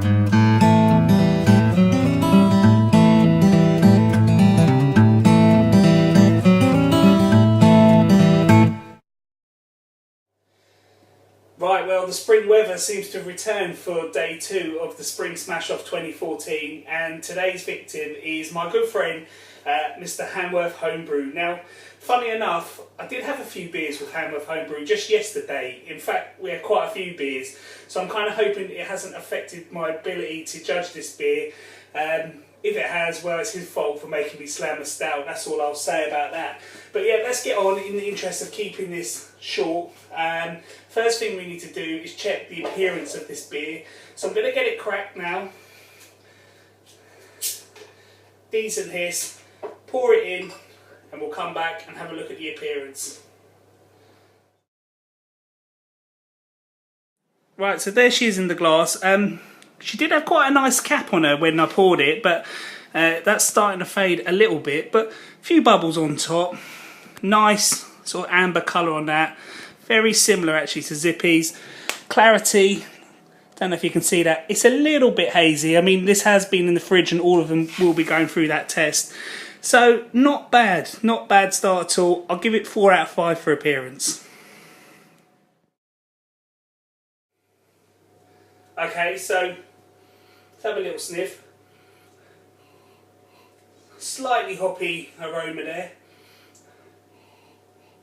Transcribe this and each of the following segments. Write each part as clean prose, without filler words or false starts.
Right, well, the spring weather seems to have returned for day 2 of the Spring Smash Off 2014, and today's victim is my good friend, Mr. Hanworth Homebrew. Now, funny enough, I did have a few beers with Hanworth Homebrew just yesterday. In fact, we had quite a few beers, so I'm kind of hoping it hasn't affected my ability to judge this beer. If it has, well, it's his fault for making me slam a stout. That's all I'll say about that. But yeah, let's get on in the interest of keeping this short. First thing we need to do is check the appearance of this beer. So I'm going to get it cracked now. Decent hiss. Pour it in and we'll come back and have a look at the appearance. Right, so there she is in the glass. She did have quite a nice cap on her when I poured it, but that's starting to fade a little bit. But a few bubbles on top. Nice sort of amber colour on that. Very similar actually to Zippy's. Clarity, don't know if you can see that. It's a little bit hazy. I mean, this has been in the fridge and all of them will be going through that test. So, not bad. Not bad start at all. I'll give it 4 out of 5 for appearance. Okay, so let's have a little sniff. Slightly hoppy aroma there.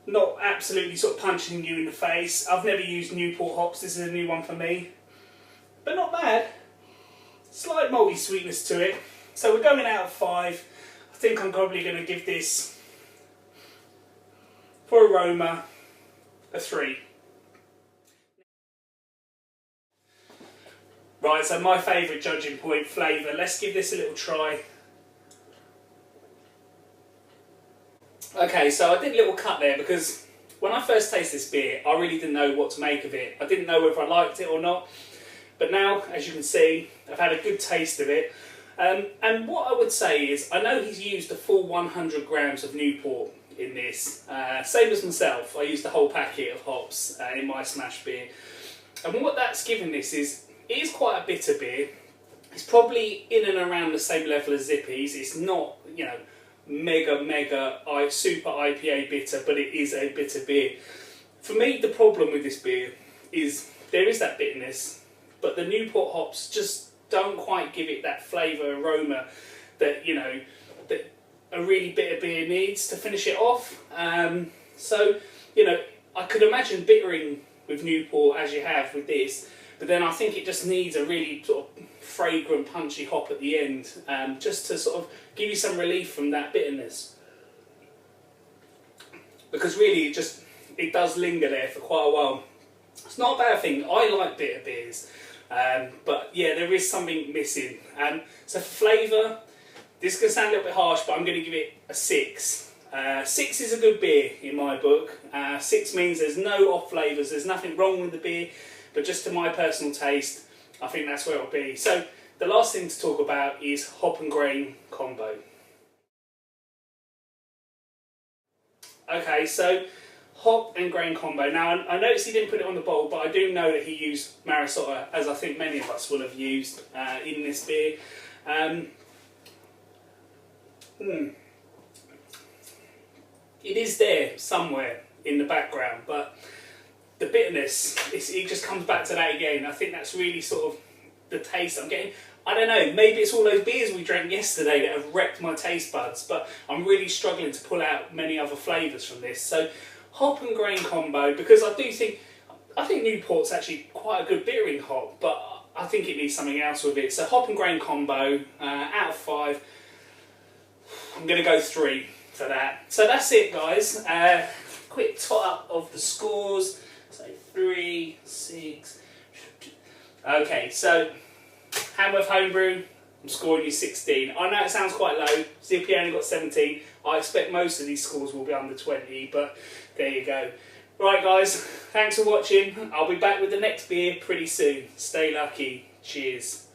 Not absolutely sort of punching you in the face. I've never used Newport hops, this is a new one for me. But not bad. Slight malty sweetness to it. So we're going out of 5. I think I'm probably going to give this, for aroma, a 3. Right, so my favourite judging point, flavour. Let's give this a little try. Okay, so I did a little cut there because when I first tasted this beer, I really didn't know what to make of it. I didn't know whether I liked it or not. But now, as you can see, I've had a good taste of it. And what I would say is, I know he's used a full 100 grams of Newport in this. Same as myself, I used the whole packet of hops in my smash beer. And what that's given this is, it is quite a bitter beer. It's probably in and around the same level as Zippy's. It's not, you know, mega super IPA bitter, but it is a bitter beer. For me, the problem with this beer is there is that bitterness, but the Newport hops just don't quite give it that flavour aroma that, you know, that a really bitter beer needs to finish it off. So, you know, I could imagine bittering with Newport as you have with this, but then I think it just needs a really sort of fragrant, punchy hop at the end, just to sort of give you some relief from that bitterness. Because really, it does linger there for quite a while. It's not a bad thing. I like bitter beers, but yeah, there is something missing. So for flavour, this is going to sound a little bit harsh, but I'm going to give it a 6. 6 is a good beer in my book. 6 means there's no off flavours, there's nothing wrong with the beer, but just to my personal taste, I think that's where it'll be. So the last thing to talk about is hop and grain combo. Okay, so hop and grain combo. Now I noticed he didn't put it on the bowl, but I do know that he used Marisota, as I think many of us will have used in this beer. It is there somewhere in the background, but the bitterness, it just comes back to that again. I think that's really sort of the taste I'm getting. I don't know, maybe it's all those beers we drank yesterday that have wrecked my taste buds, but I'm really struggling to pull out many other flavours from this. So hop and grain combo, because I think Newport's actually quite a good bittering hop, but I think it needs something else with it. So hop and grain combo, out of 5, I'm going to go 3 for that. So that's it, guys. Quick tot up of the scores. So 3, 6. Okay, so Hanworth Homebrew, I'm scoring you 16. I know it sounds quite low. Zippy only got 17. I expect most of these scores will be under 20, but there you go. Right, guys, thanks for watching. I'll be back with the next beer pretty soon. Stay lucky. Cheers.